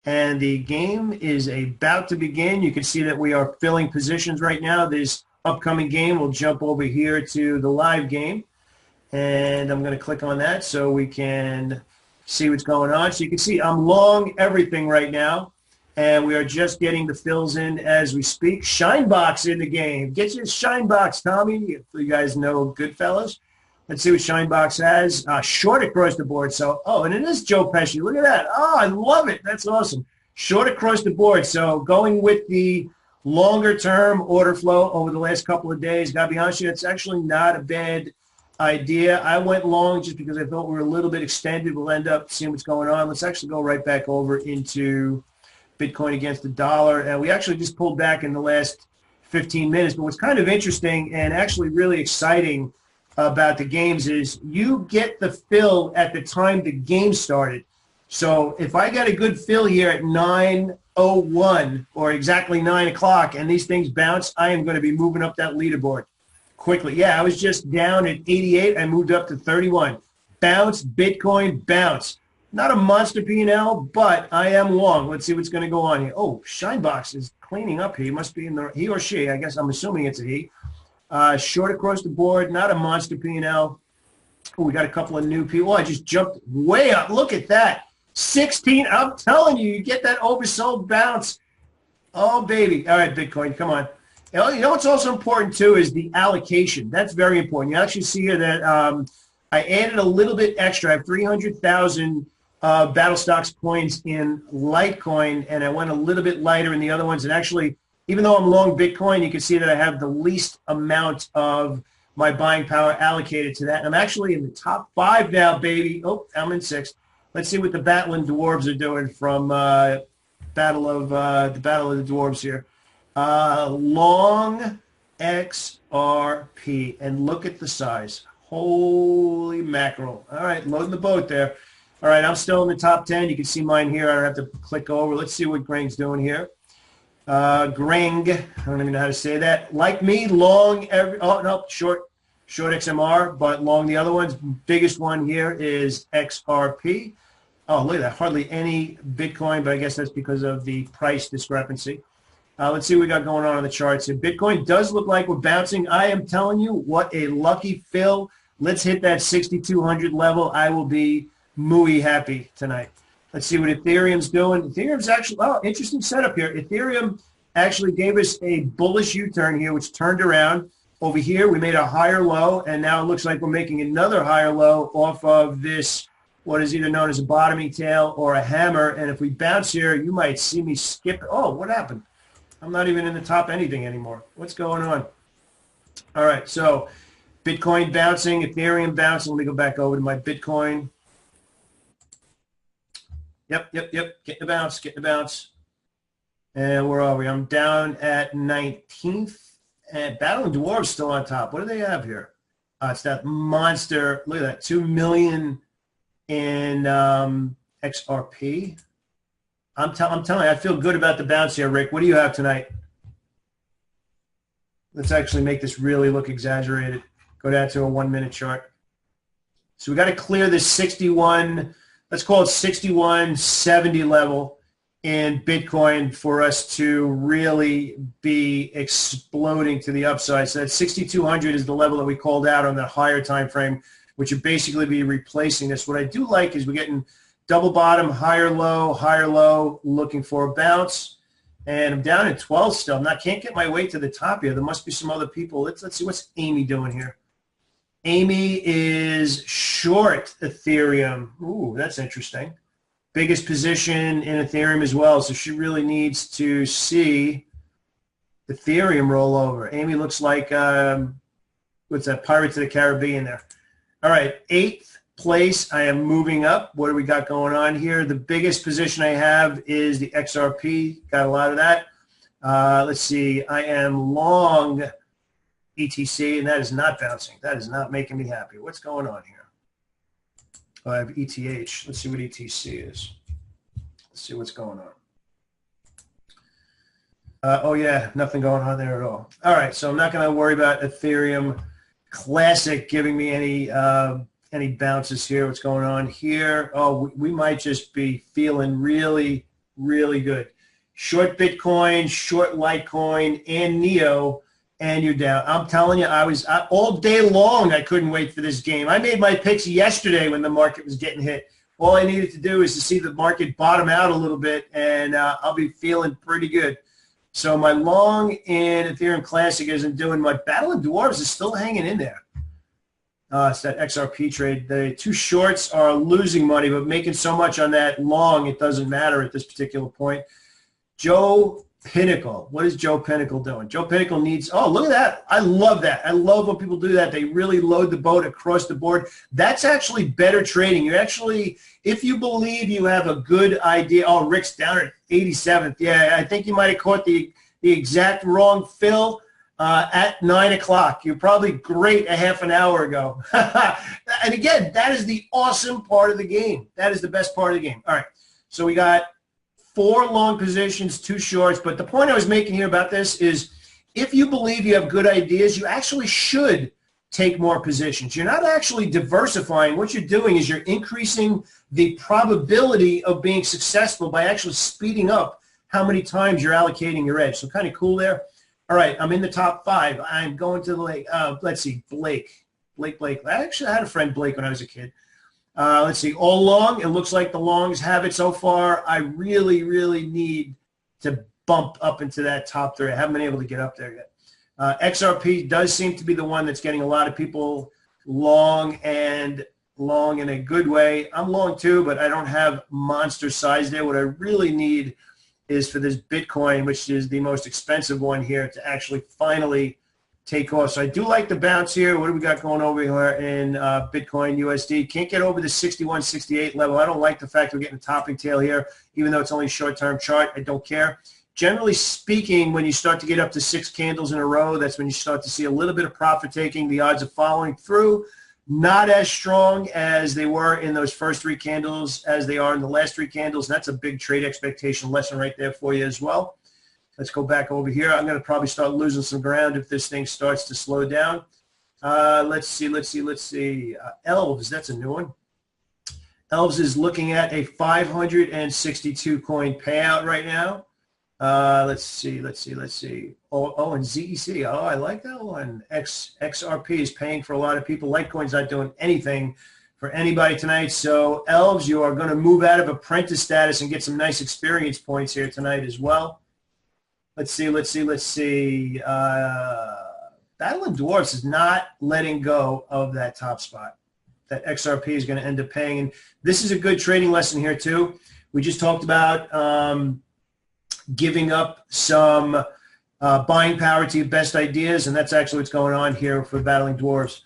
and the game is about to begin. You can see that we are filling positions right now. This upcoming game will jump over here to the live game, and I'm going to click on that so we can see what's going on. So you can see I'm long everything right now, and we are just getting the fills in as we speak. Shinebox in the game. Get your Shinebox, Tommy, if you guys know Goodfellas. Let's see what Shinebox has. Short across the board. So, oh, and it is Joe Pesci. Look at that. Oh, I love it. That's awesome. Short across the board. So going with the longer-term order flow over the last couple of days, got to be honest with you, it's actually not a bad idea. I went long just because I thought we were a little bit extended. We'll end up seeing what's going on. Let's actually go right back over into Bitcoin against the dollar. And we actually just pulled back in the last 15 minutes. But what's kind of interesting and actually really exciting about the games is you get the fill at the time the game started. So if I got a good fill here at 9:01 or exactly 9 o'clock and these things bounce, I am going to be moving up that leaderboard quickly. Yeah, I was just down at 88. I moved up to 31. Bounce, Bitcoin, bounce. Not a monster P&L, but I am long. Let's see what's going to go on here. Oh, Shinebox is cleaning up here. He must be in the, he or she, I guess I'm assuming it's a he. Short across the board, not a monster P&L. Oh, we got a couple of new people. Oh, I just jumped way up. Look at that. 16. I'm telling you, you get that oversold bounce. Oh, baby. All right, Bitcoin, come on. You know what's also important, too, is the allocation. That's very important. You actually see here that I added a little bit extra. I have 300,000 Battlestocks points in Litecoin, and I went a little bit lighter in the other ones. And actually, even though I'm long Bitcoin, you can see that I have the least amount of my buying power allocated to that. And I'm actually in the top 5 now, baby. Oh, I'm in 6th. Let's see what the battling Dwarves are doing from the Battle of the Dwarves here. Long XRP, and look at the size. Holy mackerel. All right, loading the boat there. All right, I'm still in the top 10. You can see mine here. I don't have to click over. Let's see what Gring's doing here. Gring, I don't even know how to say that. Like me, long every, oh, no, short XMR, but long the other ones. Biggest one here is XRP. Oh, look at that. Hardly any Bitcoin, but I guess that's because of the price discrepancy. Let's see what we got going on the charts here. Bitcoin does look like we're bouncing. I am telling you, what a lucky fill. Let's hit that 6,200 level. I will be muy happy tonight. Let's see what Ethereum's doing. Ethereum's actually, oh, interesting setup here. Ethereum actually gave us a bullish U-turn here, which turned around. Over here, we made a higher low, and now it looks like we're making another higher low off of this, what is either known as a bottoming tail or a hammer. And if we bounce here, you might see me skip. Oh, what happened? I'm not even in the top anything anymore. What's going on? All right, so Bitcoin bouncing, Ethereum bouncing. Let me go back over to my Bitcoin. Yep. Get the bounce. And where are we? I'm down at 19th. And Battling Dwarves still on top. What do they have here? It's that monster. Look at that, 2 million in XRP. I'm telling you, I feel good about the bounce here, Rick. What do you have tonight? Let's actually make this really look exaggerated. Go down to a 1-minute chart. So we got to clear this 61, let's call it 6170 level in Bitcoin for us to really be exploding to the upside. So that 6,200 is the level that we called out on the higher time frame, which would basically be replacing this. What I do like is we're getting double bottom, higher low, looking for a bounce. And I'm down at 12 still. Can't get my way to the top here. There must be some other people. Let's see what's Amy doing here. Amy is short Ethereum. Ooh, that's interesting. Biggest position in Ethereum as well, so she really needs to see Ethereum roll over. Amy looks like, what's that, Pirates of the Caribbean there. All right, 8th place, I am moving up. What do we got going on here? The biggest position I have is the XRP. Got a lot of that. Let's see, I am long ETC, and that is not bouncing. That is not making me happy. What's going on here? I have ETH. Let's see what ETC is. Let's see what's going on. Oh, yeah, nothing going on there at all. All right, so I'm not going to worry about Ethereum Classic giving me any bounces here. What's going on here? Oh, we might just be feeling really really good. Short Bitcoin, short Litecoin, and Neo, and you're down. I'm telling you, all day long, I couldn't wait for this game. I made my picks yesterday when the market was getting hit. All I needed to do is to see the market bottom out a little bit, and I'll be feeling pretty good. So my long in Ethereum Classic isn't doing much. Battle of Dwarves is still hanging in there. It's that XRP trade. The two shorts are losing money, but making so much on that long, it doesn't matter at this particular point. Joe Pinnacle. What is Joe Pinnacle doing? Joe Pinnacle needs, oh, look at that. I love that. I love when people do that. They really load the boat across the board. That's actually better trading. You actually, if you believe you have a good idea, oh, Rick's down at 87th. Yeah, I think you might have caught the exact wrong fill at 9 o'clock. You're probably great a half an hour ago. And again, that is the awesome part of the game. That is the best part of the game. All right, so we got 4 long positions, 2 shorts. But the point I was making here about this is if you believe you have good ideas, you actually should take more positions. You're not actually diversifying. What you're doing is you're increasing the probability of being successful by actually speeding up how many times you're allocating your edge. So kind of cool there. All right, I'm in the top 5. I'm going to the, let's see, Blake. I actually had a friend, Blake, when I was a kid. Let's see, all long. It looks like the longs have it so far. I really, really need to bump up into that top 3. I haven't been able to get up there yet. XRP does seem to be the one that's getting a lot of people long in a good way. I'm long too, but I don't have monster size there. What I really need is for this Bitcoin, which is the most expensive one here, to actually finally take off. So I do like the bounce here. What do we got going over here in Bitcoin USD? Can't get over the 61, 68 level. I don't like the fact we're getting a topping tail here, even though it's only a short-term chart. I don't care. Generally speaking, when you start to get up to 6 candles in a row, that's when you start to see a little bit of profit taking. The odds of following through, not as strong as they were in those first 3 candles as they are in the last 3 candles. That's a big trade expectation lesson right there for you as well. Let's go back over here. I'm going to probably start losing some ground if this thing starts to slow down. Let's see. Elves, that's a new one. Elves is looking at a 562 coin payout right now. Let's see. Oh, and ZEC. Oh, I like that one. XRP is paying for a lot of people. Litecoin's not doing anything for anybody tonight. So, Elves, you are going to move out of apprentice status and get some nice experience points here tonight as well. Let's see. Battle of Dwarves is not letting go of that top spot. That XRP is going to end up paying. And this is a good trading lesson here, too. We just talked about giving up some buying power to your best ideas, and that's actually what's going on here for Battling Dwarves.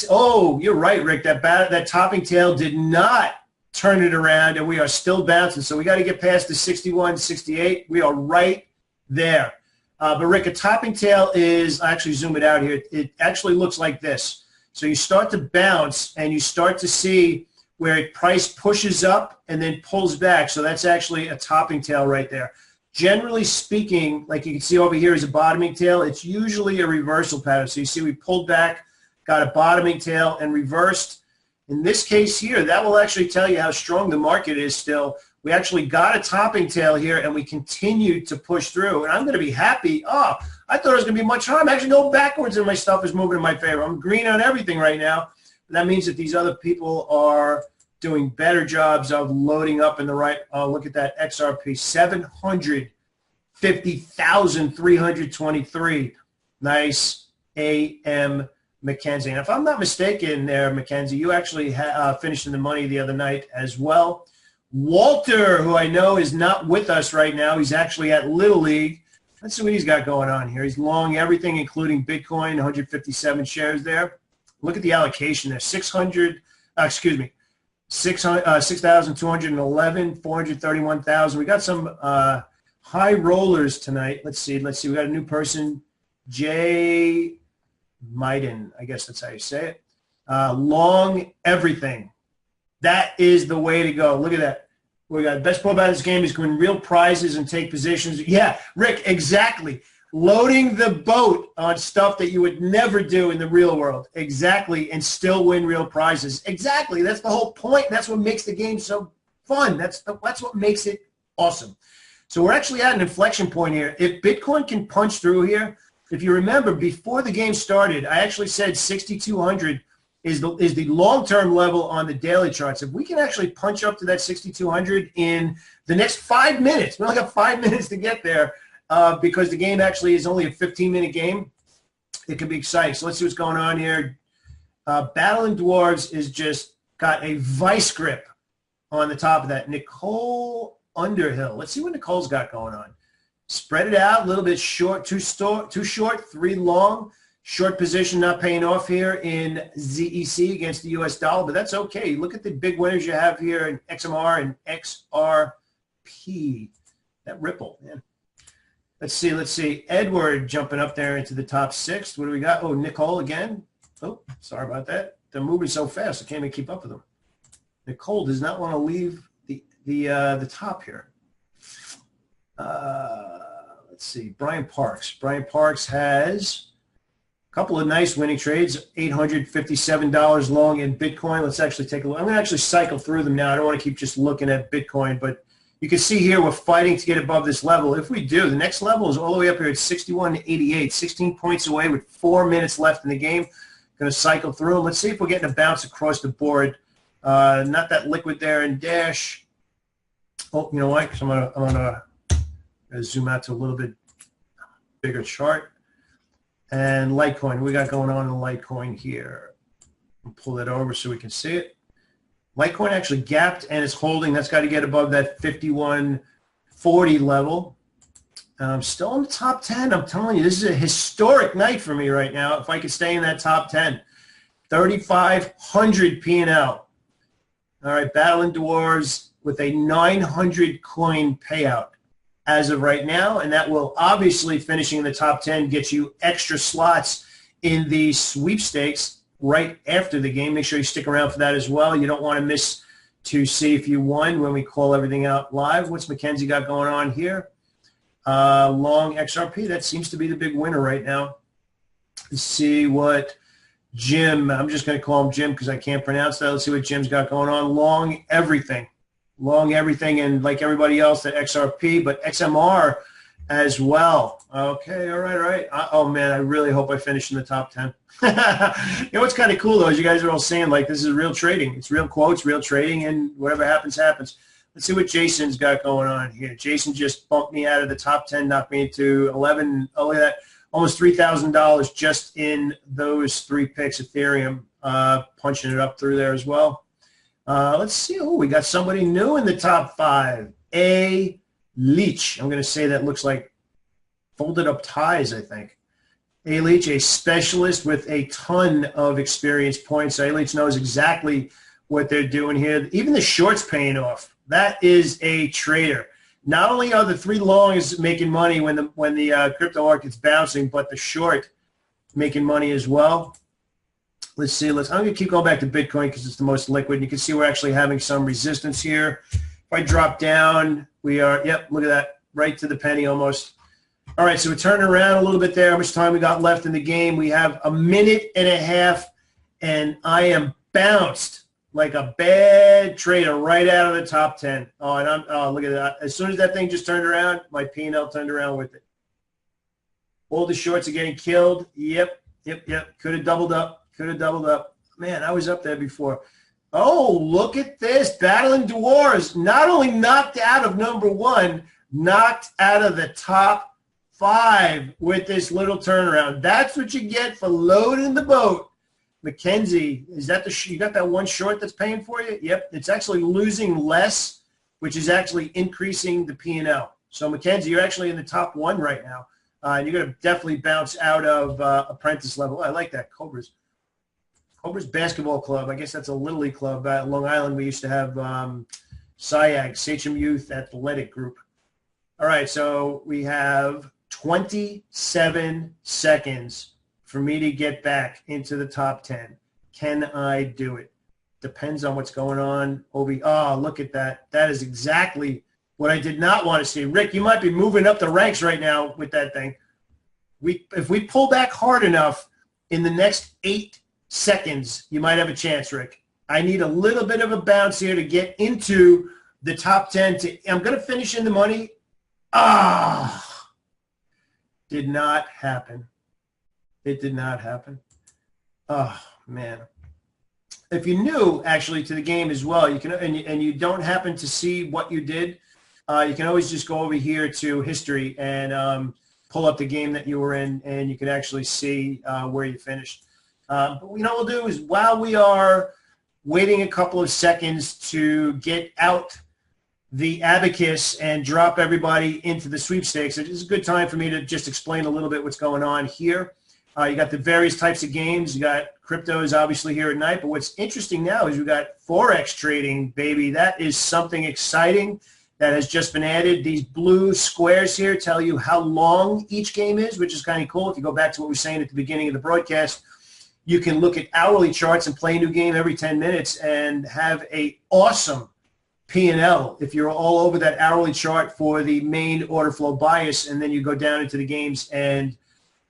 Oh, you're right, Rick. That topping tail did not turn it around, and we are still bouncing. So we got to get past the 61, 68. We are right there. But, Rick, a topping tail is – I actually zoom it out here. It actually looks like this. So you start to bounce, and you start to see where price pushes up and then pulls back. So that's actually a topping tail right there. Generally speaking, like you can see over here is a bottoming tail. It's usually a reversal pattern. So you see we pulled back, got a bottoming tail, and reversed. In this case here, that will actually tell you how strong the market is still. We actually got a topping tail here, and we continued to push through. And I'm going to be happy. Oh, I thought it was going to be much higher. I'm actually going backwards, and my stuff is moving in my favor. I'm green on everything right now. That means that these other people are doing better jobs of loading up in the right. Look at that XRP, 750,323. Nice AM Mackenzie. And if I'm not mistaken there, Mackenzie, you actually finished in the money the other night as well. Walter, who I know is not with us right now, he's actually at Little League. Let's see what he's got going on here. He's long everything, including Bitcoin, 157 shares there. Look at the allocation there, 6,211, 431,000. We got some high rollers tonight. Let's see. We got a new person, Jay Maiden. I guess that's how you say it. Long everything. That is the way to go. Look at that. We got the best part about this game is win real prizes and take positions. Yeah, Rick, exactly. Loading the boat on stuff that you would never do in the real world. Exactly, and still win real prizes. Exactly. That's the whole point. That's what makes the game so fun. That's what makes it Awesome. So we're actually at an inflection point here. If Bitcoin can punch through here, if you remember, before the game started, I actually said 6,200 is the long-term level on the daily charts. If we can actually punch up to that 6,200 in the next 5 minutes, we only got 5 minutes to get there because the game actually is only a 15-minute game, it could be exciting. So let's see what's going on here. Battling Dwarves is just got a vice grip on the top of that. Nicole Underhill. Let's see what Nicole's got going on. Spread it out, a little bit short, too short, 3 long. Short position not paying off here in ZEC against the US dollar, but that's okay. Look at the big winners you have here in XMR and XRP. That ripple, man. Let's see. Edward jumping up there into the top 6. What do we got? Oh, Nicole again. Oh, sorry about that. They're moving so fast, I can't even keep up with them. Nicole does not want to leave the top here. Let's see. Brian Parks. Brian Parks has a couple of nice winning trades, $857 long in Bitcoin. Let's actually take a look. I'm going to actually cycle through them now. I don't want to keep just looking at Bitcoin, but you can see here we're fighting to get above this level. If we do, the next level is all the way up here at 61.88, 16 points away with 4 minutes left in the game. Going to cycle through them. Let's see if we're getting a bounce across the board. Not that liquid there in Dash. Oh, you know what? Because I'm gonna zoom out to a little bit bigger chart. And Litecoin, what we got going on in Litecoin here? I'll pull that over so we can see it. Litecoin actually gapped and is holding. That's got to get above that 5140 level. Still in the top 10. I'm telling you, this is a historic night for me right now. If I could stay in that top 10. 3,500 P&L. All right, Battling Dwarves with a 900 coin payout as of right now, and that will obviously, finishing in the top 10, get you extra slots in the sweepstakes right after the game. Make sure you stick around for that as well. You don't want to miss to see if you won when we call everything out live. What's Mackenzie got going on here? Long XRP, that seems to be the big winner right now. Let's see what Jim, I'm just going to call him Jim because I can't pronounce that. Let's see what Jim's got going on. Long everything, and like everybody else, the XRP, but XMR as well. Okay, all right. Oh, man, I really hope I finish in the top 10. You know what's kind of cool, though, is you guys are all saying, like, this is real trading. It's real quotes, real trading, and whatever happens, happens. Let's see what Jason's got going on here. Jason just bumped me out of the top 10, knocked me into 11. Oh, look at that. Almost $3,000 just in those 3 picks. Ethereum punching it up through there as well. Let's see. Oh, we got somebody new in the top 5. A Leach. I'm going to say that looks like folded up ties, I think. A Leach, a specialist with a ton of experience points. A Leach knows exactly what they're doing here. Even the short's paying off. That is a trader. Not only are the 3 longs making money when the crypto market's bouncing, but the short making money as well. Let's see. I'm going to keep going back to Bitcoin because it's the most liquid. You can see we're actually having some resistance here. If I drop down, we are, yep, look at that, right to the penny almost. All right, so we're turning around a little bit there. How much time we got left in the game? We have a minute and a half, and I am bounced like a bad trader right out of the top 10. Oh, and look at that. As soon as that thing just turned around, my P&L turned around with it. All the shorts are getting killed. Yep. Could have doubled up. Man, I was up there before. Oh, look at this. Battling Dwarves not only knocked out of number 1, knocked out of the top 5 with this little turnaround. That's what you get for loading the boat. Mackenzie, is that you got that one short that's paying for you? Yep, it's actually losing less, which is actually increasing the P&L. So Mackenzie, you're actually in the top 1 right now. And you're going to definitely bounce out of apprentice level. I like that, Cobra's Basketball Club. I guess that's a Little League club. At Long Island, we used to have SIAG, Sachem Youth Athletic Group. All right, so we have 27 seconds for me to get back into the top 10. Can I do it? Depends on what's going on. Oh, look at that. That is exactly what I did not want to see. Rick, you might be moving up the ranks right now with that thing. If we pull back hard enough in the next 8 seconds, you might have a chance, Rick. I need a little bit of a bounce here to get into the top 10 to, I'm going to finish in the money. Ah, did not happen. It did not happen. Oh, man. If you're new, actually, to the game as well, you can, and you don't happen to see what you did, you can always just go over here to history and pull up the game that you were in, and you can actually see where you finished. But what we'll do is, while we are waiting a couple of seconds to get out the abacus and drop everybody into the sweepstakes, it is a good time for me to just explain a little bit what's going on here. You got the various types of games. You got cryptos obviously here at night, but what's interesting now is we got Forex trading, baby. That is something exciting that has just been added. These blue squares here tell you how long each game is, which is kind of cool. If you go back to what we were saying at the beginning of the broadcast, you can look at hourly charts and play a new game every 10 minutes and have a awesome P&L if you're all over that hourly chart for the main order flow bias, and then you go down into the games and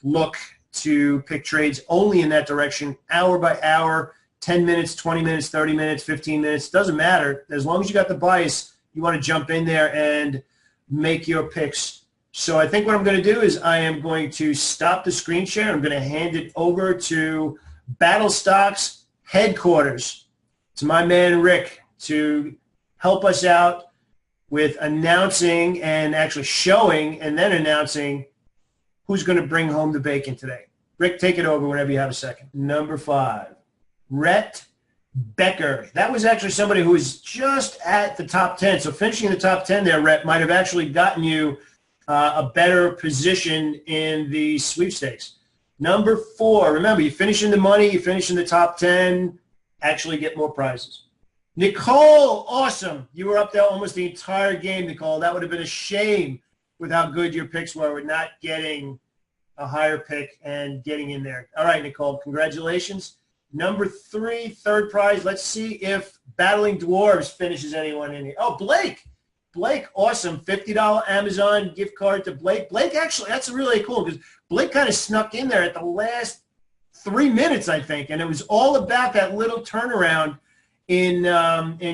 look to pick trades only in that direction, hour by hour, 10 minutes, 20 minutes, 30 minutes, 15 minutes. Doesn't matter. As long as you got the bias, you want to jump in there and make your picks. So I think what I'm going to do is I am going to stop the screen share. I'm going to hand it over to Battlestock's headquarters, to my man Rick, to help us out with announcing and actually showing and then announcing who's going to bring home the bacon today. Rick, take it over whenever you have a second. Number 5, Rhett Becker. That was actually somebody who was just at the top 10. So finishing the top 10 there, Rhett, might have actually gotten you a better position in the sweepstakes. Number 4, remember, you finish in the money, you finish in the top 10, actually get more prizes. Nicole, awesome. You were up there almost the entire game, Nicole. That would have been a shame with how good your picks were with not getting a higher pick and getting in there. All right, Nicole, congratulations. Number 3, third prize. Let's see if Battling Dwarves finishes anyone in here. Oh, Blake. Blake, awesome. $50 Amazon gift card to Blake. Blake, actually, that's really cool because Blake kind of snuck in there at the last 3 minutes, I think, and it was all about that little turnaround in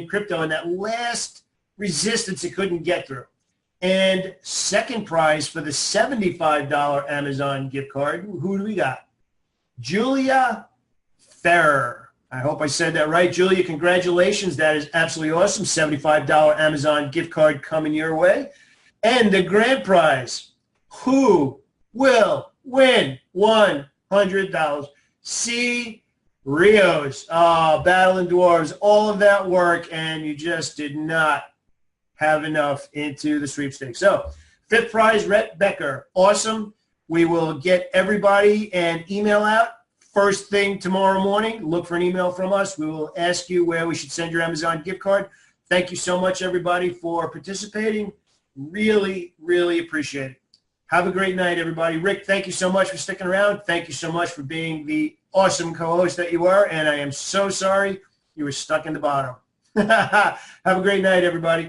crypto and that last resistance it couldn't get through. And second prize for the $75 Amazon gift card, who do we got? Julia Ferrer. I hope I said that right. Julia, congratulations. That is absolutely awesome. $75 Amazon gift card coming your way. And the grand prize, who will win $100? C. Rios. Oh, Battling Dwarves, all of that work, and you just did not have enough into the sweepstakes. So, 5th prize, Rhett Becker. Awesome. We will get everybody an email out first thing tomorrow morning. Look for an email from us. We will ask you where we should send your Amazon gift card. Thank you so much, everybody, for participating. Really, really appreciate it. Have a great night, everybody. Rick, thank you so much for sticking around. Thank you so much for being the awesome co-host that you are, and I am so sorry you were stuck in the bottom. Have a great night, everybody.